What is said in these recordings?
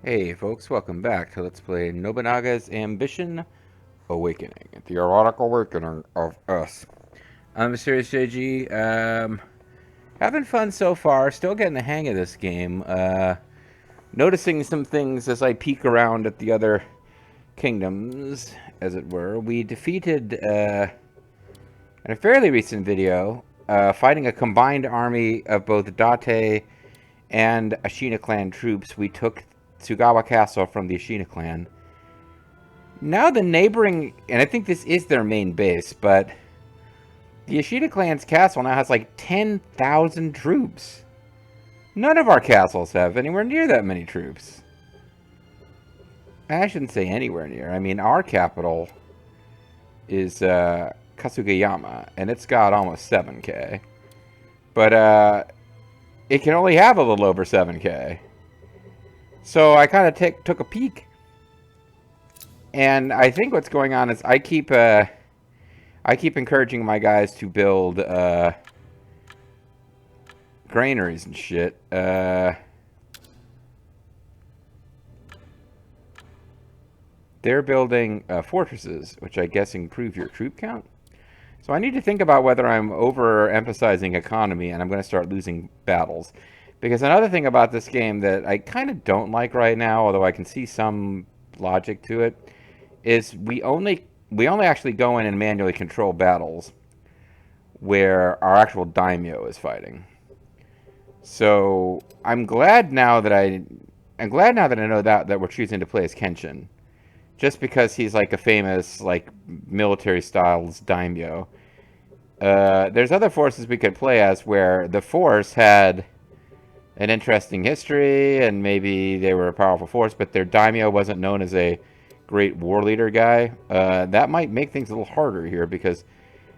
Hey folks, welcome back to Let's Play Nobunaga's Ambition Awakening, the erotic awakening of us. I'm Mysterious JG, having fun so far, still getting the hang of this game, noticing some things as I peek around at the other kingdoms, as it were. We defeated, in a fairly recent video, fighting a combined army of both Date and Ashina clan troops. We took Tsugawa Castle from the Ashina clan. Now the neighboring, and I think this is their main base, but the Ashina clan's castle now has like 10,000 troops. None of our castles have anywhere near that many troops. I shouldn't say anywhere near. I mean, our capital is Kasugayama, and it's got almost 7k. But it can only have a little over 7k. So I kind of took a peek. And I think what's going on is I keep encouraging my guys to build granaries and shit. They're building fortresses, which I guess improve your troop count. So I need to think about whether I'm overemphasizing economy and I'm going to start losing battles. Because another thing about this game that I kind of don't like right now, although I can see some logic to it, is we only actually go in and manually control battles where our actual daimyo is fighting. So I'm glad now that I know that we're choosing to play as Kenshin, just because he's like a famous like military styles daimyo. There's other forces we could play as where the force had an interesting history and maybe they were a powerful force, but their daimyo wasn't known as a great war leader guy. That might make things a little harder here because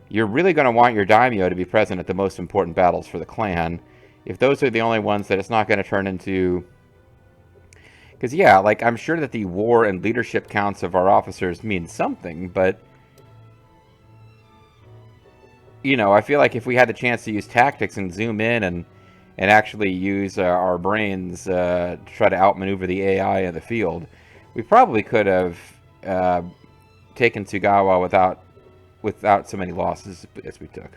you're really going to want your daimyo to be present at the most important battles for the clan. If those are the only ones that it's not going to turn into... Because, yeah, like, I'm sure that the war and leadership counts of our officers mean something, but... You know, I feel like if we had the chance to use tactics and zoom in and actually use our brains to try to outmaneuver the AI in the field, we probably could have taken Tsugawa without so many losses as we took.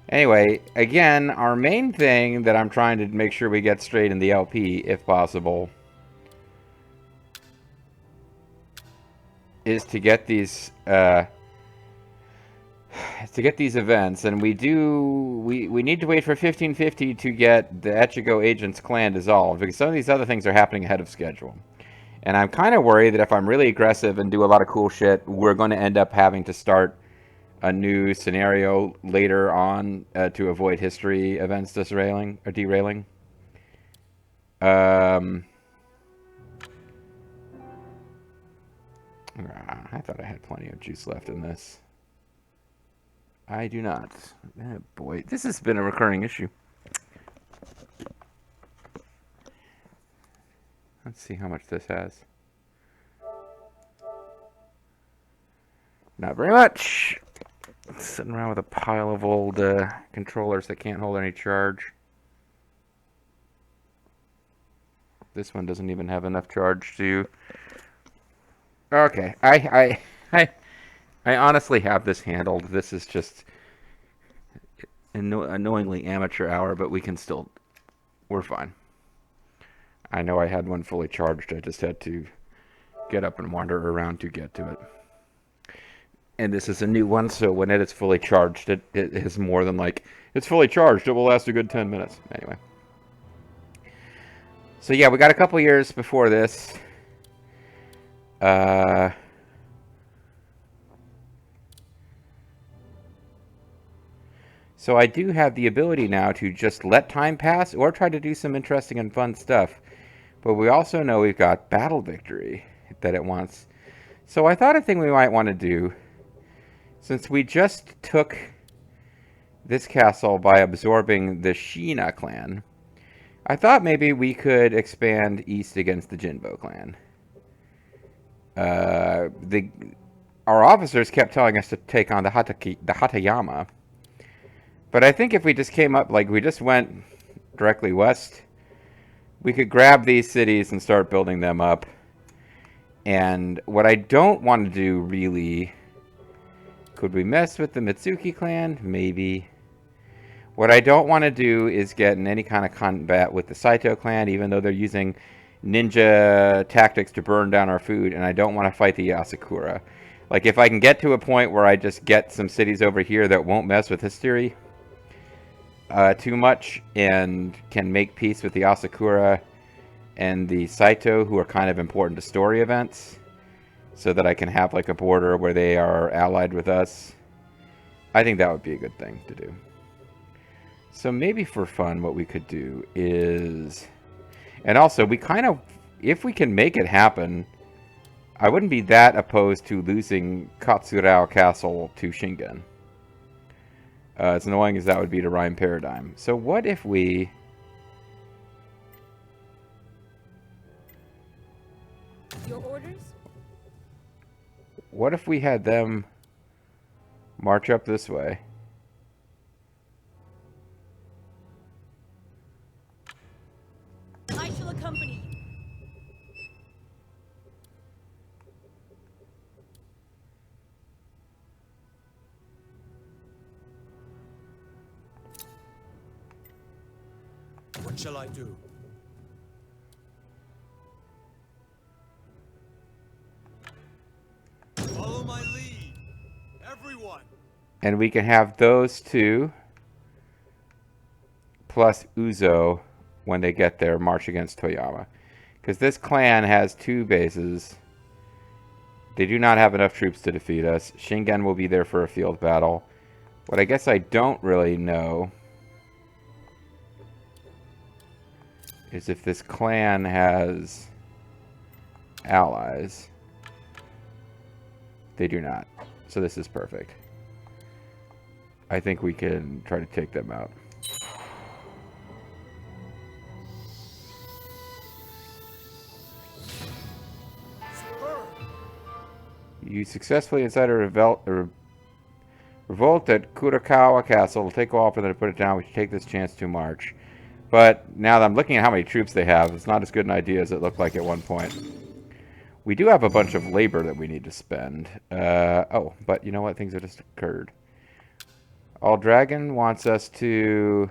Anyway, again, our main thing that I'm trying to make sure we get straight in the LP, if possible, is to get these events, and we need to wait for 1550 to get the Echigo agent's clan dissolved, because some of these other things are happening ahead of schedule. And I'm kind of worried that if I'm really aggressive and do a lot of cool shit, we're going to end up having to start a new scenario later on to avoid history events derailing. I thought I had plenty of juice left in this. I do not. Oh boy, this has been a recurring issue. Let's see how much this has. Not very much. Sitting around with a pile of old controllers that can't hold any charge. This one doesn't even have enough charge to... Okay, I honestly have this handled. This is just annoyingly amateur hour, but we can still... We're fine. I know I had one fully charged. I just had to get up and wander around to get to it. And this is a new one, so when it is fully charged, it is more than like, it's fully charged, it will last a good 10 minutes. Anyway. So yeah, we got a couple years before this. So I do have the ability now to just let time pass or try to do some interesting and fun stuff. But we also know we've got battle victory that it wants. So I thought a thing we might want to do, since we just took this castle by absorbing the Shina clan, I thought maybe we could expand east against the Jinbo clan. Our officers kept telling us to take on the Hatayama. But I think if we just came up, like we just went directly west, We could grab these cities and start building them up. And what I don't want to do, really... Could we mess with the Mitsuki clan? Maybe. What I don't want to do is get in any kind of combat with the Saito clan, even though they're using ninja tactics to burn down our food, and I don't want to fight the Yasakura. Like, if I can get to a point where I just get some cities over here that won't mess with history too much, and can make peace with the Asakura and the Saito, who are kind of important to story events, so that I can have like a border where they are allied with us, I think that would be a good thing to do. So maybe for fun, what we could do is... And also, we kind of... If we can make it happen, I wouldn't be that opposed to losing Katsurao Castle to Shingen. As annoying as that would be to Rhyme Paradigm. So what if we... Your orders? What if we had them march up this way? I shall accompany you. What shall I do? Follow my lead, everyone. And we can have those two plus Uzo when they get there march against Toyama. Because this clan has 2 bases. They do not have enough troops to defeat us. Shingen will be there for a field battle. What I guess I don't really know is if this clan has allies. They do not. So this is perfect. I think we can try to take them out. You successfully incited a revolt at Kurakawa Castle. It'll take a while for them to put it down. We should take this chance to march. But now that I'm looking at how many troops they have, it's not as good an idea as it looked like at one point. We do have a bunch of labor that we need to spend. Oh, but you know what? Things have just occurred. All Dragon wants us to...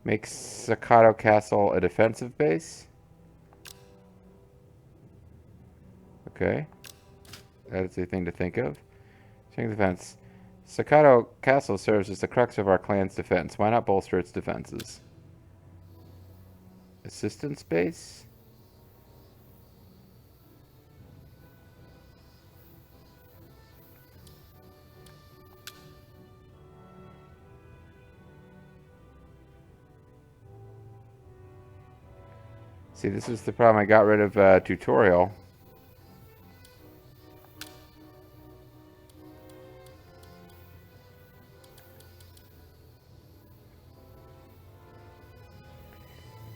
make Sakato Castle a defensive base. Okay. That is a thing to think of. Change defense. Sakato Castle serves as the crux of our clan's defense. Why not bolster its defenses? Assistance base? See, this is the problem. I got rid of tutorial.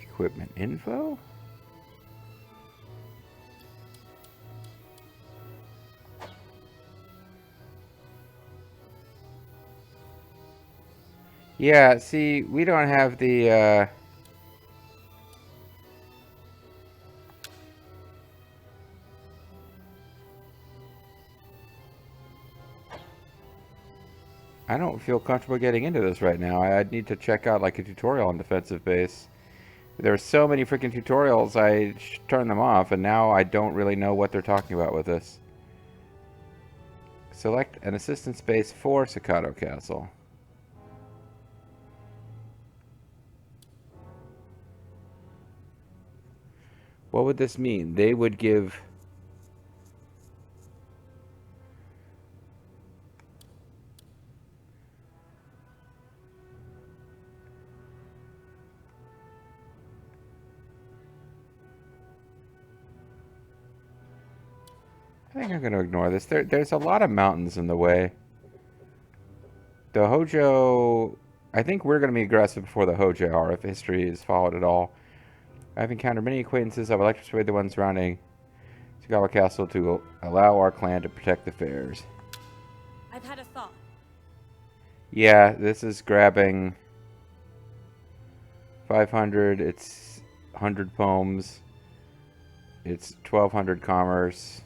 Equipment info? Yeah, see, we don't have the, I don't feel comfortable getting into this right now. I'd need to check out, like, a tutorial on defensive base. There are so many freaking tutorials, I turned them off, and now I don't really know what they're talking about with this. Select an assistance base for Sakato Castle. What would this mean? They would give... I think I'm going to ignore this. There's a lot of mountains in the way. The Hojo... I think we're going to be aggressive before the Hojo are, if history is followed at all. I've encountered many acquaintances. I would like to persuade the ones surrounding Sagawa Castle to allow our clan to protect the fairs. I've had a thought. Yeah, this is grabbing 500, it's 100 poems. It's 1200 commerce.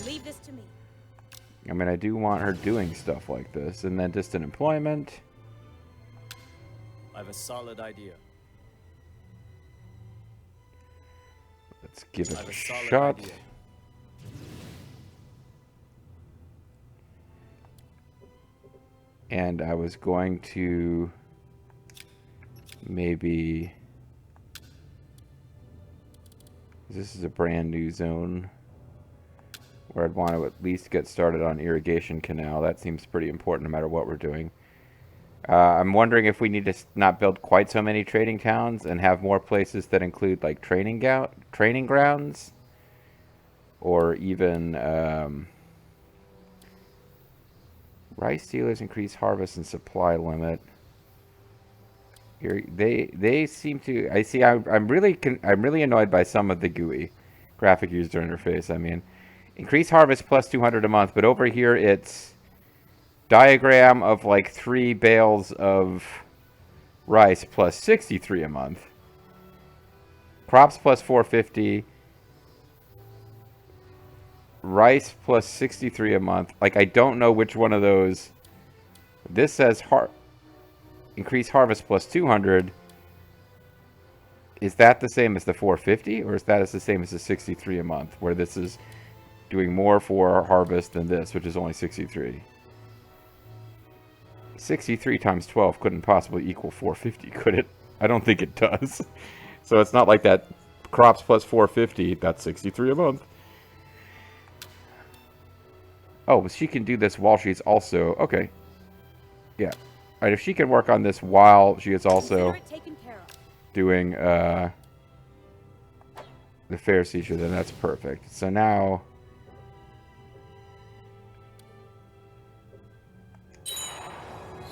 Leave this to me. I mean, I do want her doing stuff like this. And then distant employment. I have a solid idea. Let's give I it have a a solid shot. idea. And I was going to maybe... This is a brand new zone where I'd want to at least get started on irrigation canal. That seems pretty important no matter what we're doing. I'm wondering if we need to not build quite so many trading towns and have more places that include like training grounds, or even rice dealers increase harvest and supply limit. They seem to. I see. I'm really annoyed by some of the GUI, graphic user interface. I mean, increase harvest plus 200 a month, but over here it's diagram of like 3 bales of rice plus 63 a month. Crops plus 450. Rice plus 63 a month. Like, I don't know which one of those. This says increase harvest plus 200. Is that the same as the 450, or is that the same as the 63 a month, where this is doing more for harvest than this, which is only 63? 63 times 12 couldn't possibly equal 450, could it? I don't think it does. So it's not like that crops plus 450, that's 63 a month. Oh, she can do this while she's also... Okay. Yeah. Alright, if she can work on this while she is also doing the fair seizure, then that's perfect. So now...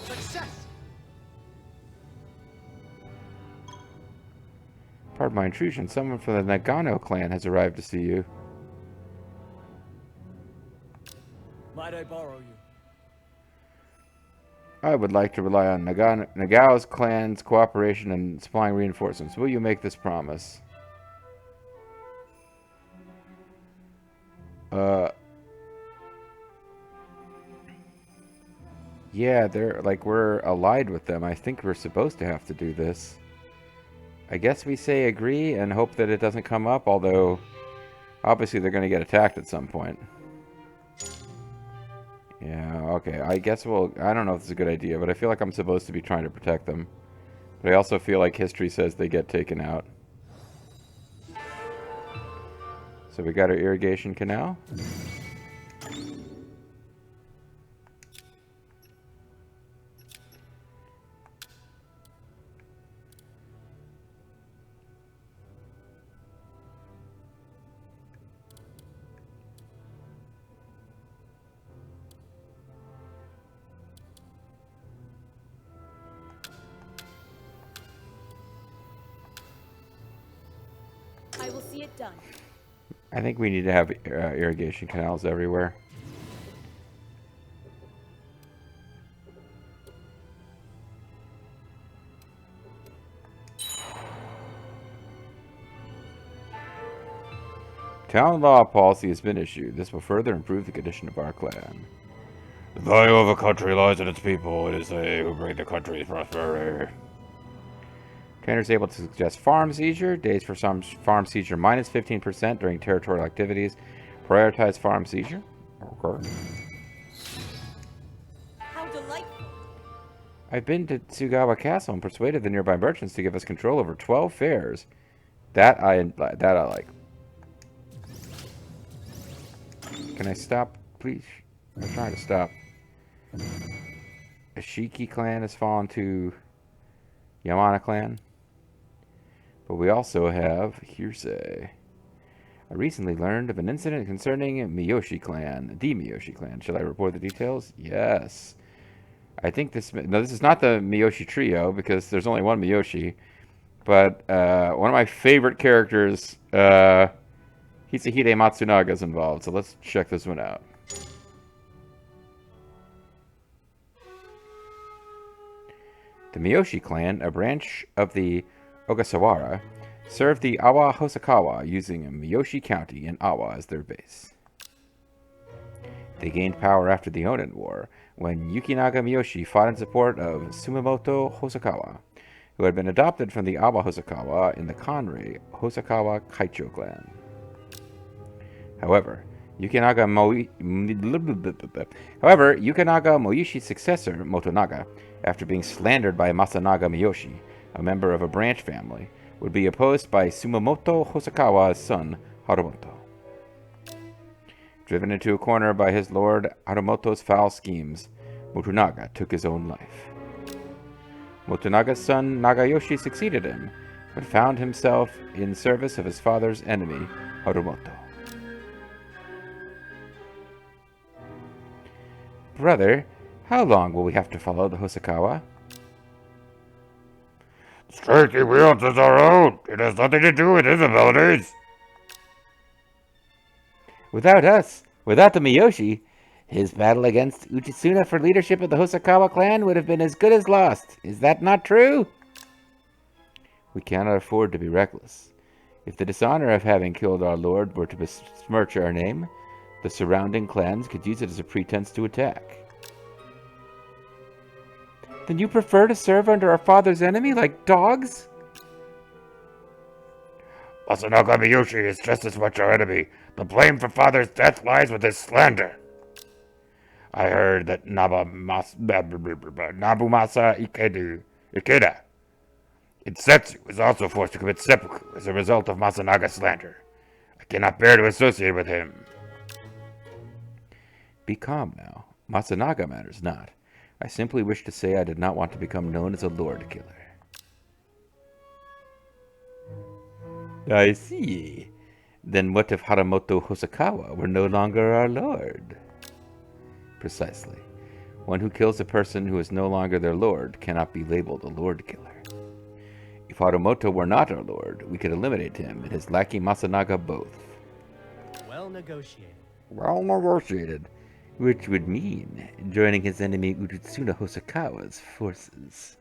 Success! Pardon my intrusion. Someone from the Nagano clan has arrived to see you. Might I borrow you? I would like to rely on Nagao's clan's cooperation in supplying reinforcements. Will you make this promise? Yeah, they're like, we're allied with them. I think we're supposed to have to do this. I guess we say agree and hope that it doesn't come up, although obviously they're going to get attacked at some point. Yeah, okay. I guess I don't know if it's a good idea, but I feel like I'm supposed to be trying to protect them. But I also feel like history says they get taken out. So we got our irrigation canal. I will see it done. I think we need to have irrigation canals everywhere. Town law policy has been issued. This will further improve the condition of our clan. The value of a country lies in its people. It is they who bring the country's prosperity. Trainer is able to suggest farm seizure. Days for some farm seizure minus 15% during territorial activities. Prioritize farm seizure. Okay. How delightful. I've been to Tsugawa Castle and persuaded the nearby merchants to give us control over 12 fairs. That I like. Can I stop, please? I'm trying to stop. Ashiki clan has fallen to Yamana clan. But we also have hearsay. I recently learned of an incident concerning Miyoshi clan, the Miyoshi clan. Shall I report the details? Yes. I think this... No, this is not the Miyoshi Trio, because there's only one Miyoshi. But one of my favorite characters, Hisahide Matsunaga, is involved. So let's check this one out. The Miyoshi clan, a branch of the Ogasawara, served the Awa Hosokawa using Miyoshi County in Awa as their base. They gained power after the Onin War, when Yukinaga Miyoshi fought in support of Sumamoto Hosokawa, who had been adopted from the Awa Hosokawa in the Kanrei Hosokawa Kaicho clan. However, Yukinaga Moyoshi's successor, Motonaga, after being slandered by Masanaga Miyoshi, a member of a branch family, would be opposed by Sumamoto Hosokawa's son, Harumoto. Driven into a corner by his lord Harumoto's foul schemes, Motonaga took his own life. Motonaga's son Nagayoshi succeeded him, but found himself in service of his father's enemy, Harumoto. Brother, how long will we have to follow the Hosokawa? The strength he wields is our own. It has nothing to do with his abilities. Without us, without the Miyoshi, his battle against Uchitsuna for leadership of the Hosokawa clan would have been as good as lost. Is that not true? We cannot afford to be reckless. If the dishonor of having killed our lord were to besmirch our name, the surrounding clans could use it as a pretense to attack. Then you prefer to serve under our father's enemy like dogs? Masanaga Miyoshi is just as much our enemy. The blame for father's death lies with his slander. I heard that Nabumasa Ikeda in Setsu was also forced to commit seppuku as a result of Masanaga's slander. I cannot bear to associate with him. Be calm now. Masanaga matters not. I simply wish to say I did not want to become known as a lord killer. I see. Then what if Harumoto Hosokawa were no longer our lord? Precisely. One who kills a person who is no longer their lord cannot be labeled a lord killer. If Harumoto were not our lord, we could eliminate him and his lackey Masanaga both. Well negotiated. Well negotiated. Which would mean joining his enemy Uchitsuna Hosokawa's forces.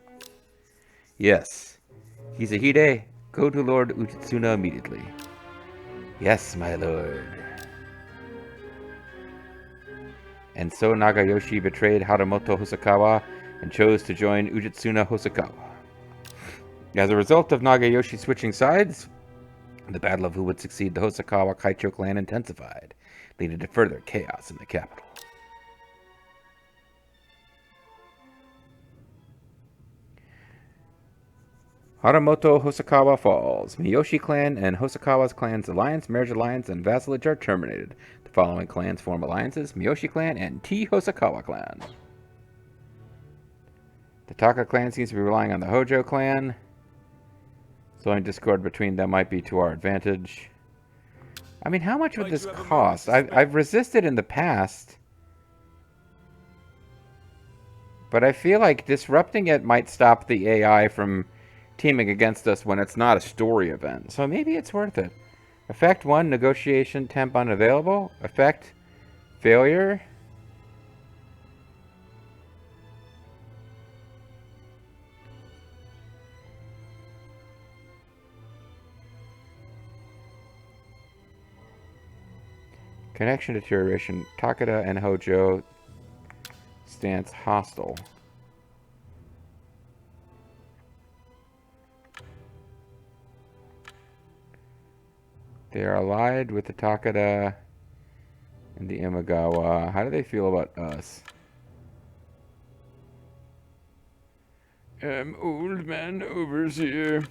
Yes. Hisahide, go to Lord Uchitsuna immediately. Yes, my lord. And so Nagayoshi betrayed Harumoto Hosokawa and chose to join Uchitsuna Hosokawa. As a result of Nagayoshi switching sides, the battle of who would succeed the Hosokawa Kaicho clan intensified, leading to further chaos in the capital. Harumoto Hosokawa falls. Miyoshi clan and Hosokawa's clan's alliance, marriage alliance, and vassalage are terminated. The following clans form alliances: Miyoshi clan and T Hosokawa clan. The Taka clan seems to be relying on the Hojo clan. Sowing discord between them might be to our advantage. I mean, how much would this cost? I've resisted in the past, but I feel like disrupting it might stop the AI from teaming against us when it's not a story event. So maybe it's worth it. Effect 1, negotiation temp unavailable. Effect, failure. Connection deterioration. Takeda and Hojo stance hostile. They are allied with the Takeda and the Imagawa. How do they feel about us? Old man overseer.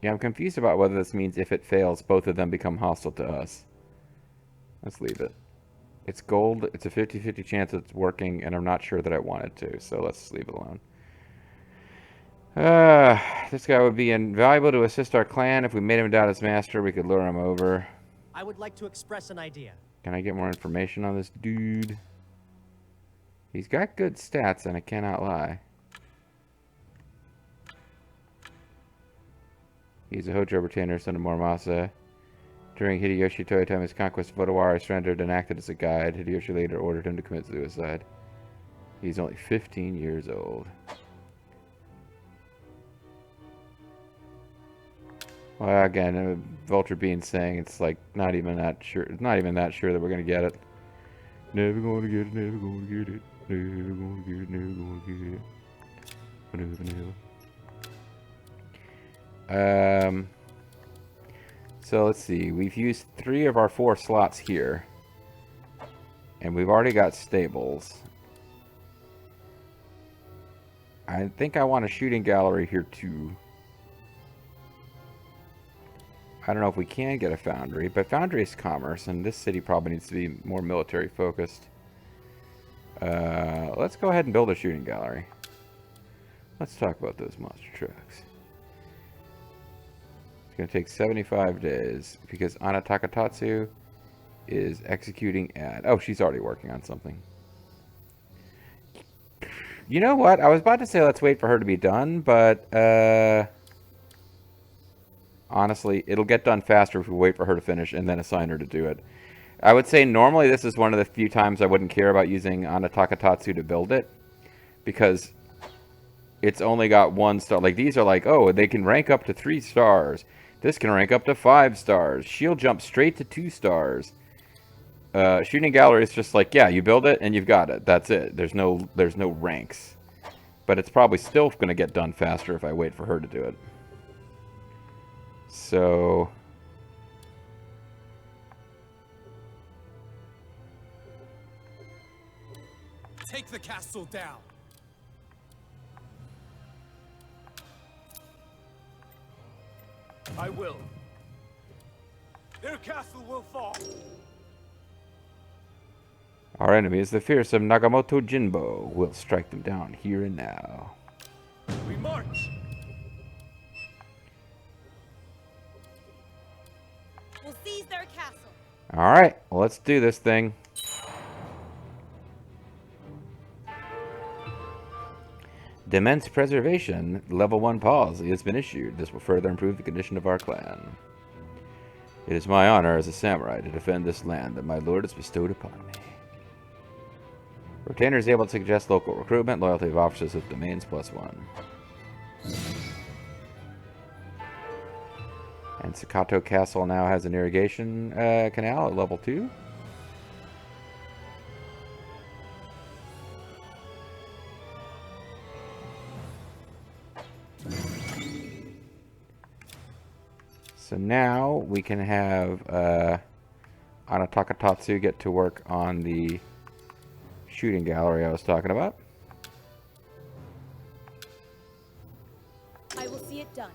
Yeah, I'm confused about whether this means if it fails, both of them become hostile to us. Let's leave it. It's gold. It's a 50-50 chance it's working, and I'm not sure that I want it to, so let's leave it alone. This guy would be invaluable to assist our clan. If we made him doubt his master, we could lure him over. I would like to express an idea. Can I get more information on this dude? He's got good stats, and I cannot lie. He's a Hojo retainer, son of Morimasa. During Hideyoshi Toyotomi's conquest of Odawara, he surrendered and acted as a guide. Hideyoshi later ordered him to commit suicide. He's only 15 years old. Well, again, Vulture Bean saying it's like not even that sure. Not even that sure that we're gonna get it. Never gonna get it. Never gonna get it. Never gonna get it. Never gonna get it. Never. So let's see. We've used 3 of our 4 slots here, and we've already got stables. I think I want a shooting gallery here too. I don't know if we can get a foundry, but foundry is commerce, and this city probably needs to be more military focused. Let's go ahead and build a shooting gallery. Let's talk about those monster trucks. It's going to take 75 days because Ana Takatatsu is executing ad. Oh, she's already working on something. You know what? I was about to say let's wait for her to be done, but honestly, it'll get done faster if we wait for her to finish and then assign her to do it. I would say normally this is one of the few times I wouldn't care about using Ana Takatatsu to build it, because it's only got 1 star. Like, these are like, oh, they can rank up to 3 stars. This can rank up to 5 stars. She'll jump straight to 2 stars. Shooting gallery is just like, yeah, you build it and you've got it. That's it. There's no ranks. But it's probably still going to get done faster if I wait for her to do it. So Take the castle down. I will. Their castle will fall. our enemy is the fearsome Nagamoto Jinbo. We'll strike them down here and now. We march. We'll seize their castle. Alright, well, let's do this thing. Demence Preservation, Level 1 policy has been issued. This will further improve the condition of our clan. It is my honor as a samurai to defend this land that my lord has bestowed upon me. Retainer is able to suggest local recruitment, loyalty of officers with domains +1. And Sakato Castle now has an irrigation canal at level 2. So now we can have Ana Takatatsu get to work on the shooting gallery I was talking about. I will see it done.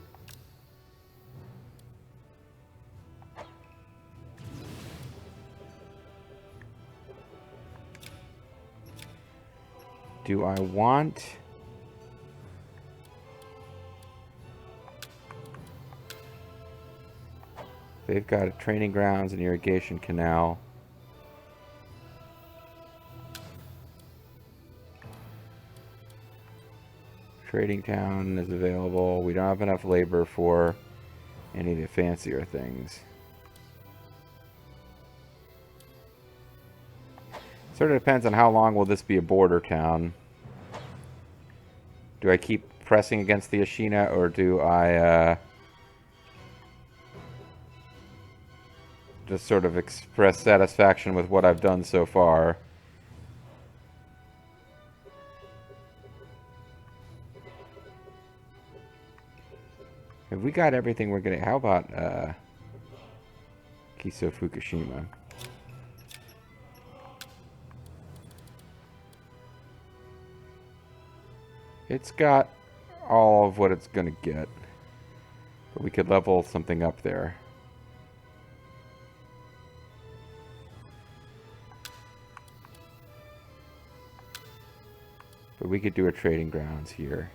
Do I want... They've got a training grounds and irrigation canal. Trading town is available. We don't have enough labor for any of the fancier things. Sort of depends on how long will this be a border town. Do I keep pressing against the Ashina, or do I just sort of express satisfaction with what I've done so far? Have we got everything we're gonna... How about Kiso Fukushima? It's got all of what it's gonna get, but we could level something up there. But we could do a trading grounds here.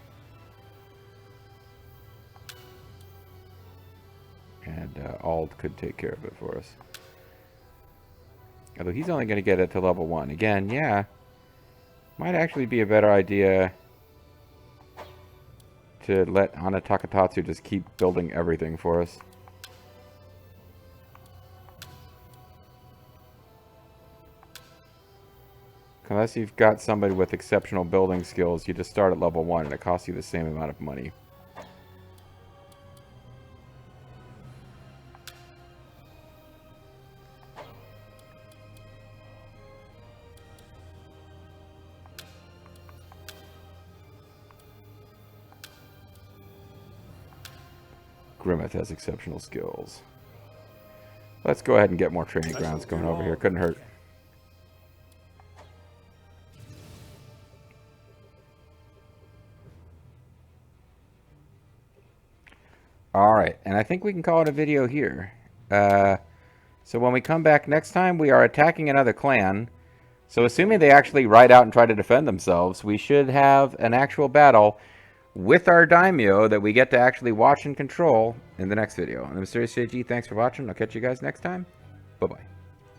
And Ald could take care of it for us. Although he's only going to get it to level 1. Again, yeah. Might actually be a better idea to let Ana Takatatsu just keep building everything for us. Unless you've got somebody with exceptional building skills, you just start at level 1 and it costs you the same amount of money. Grimmeth has exceptional skills. Let's go ahead and get more training grounds going over here. Couldn't hurt. Alright, and I think we can call it a video here. So when we come back next time, we are attacking another clan. So assuming they actually ride out and try to defend themselves, we should have an actual battle with our daimyo that we get to actually watch and control in the next video. I'm Mysterious JG, thanks for watching. I'll catch you guys next time. Bye-bye.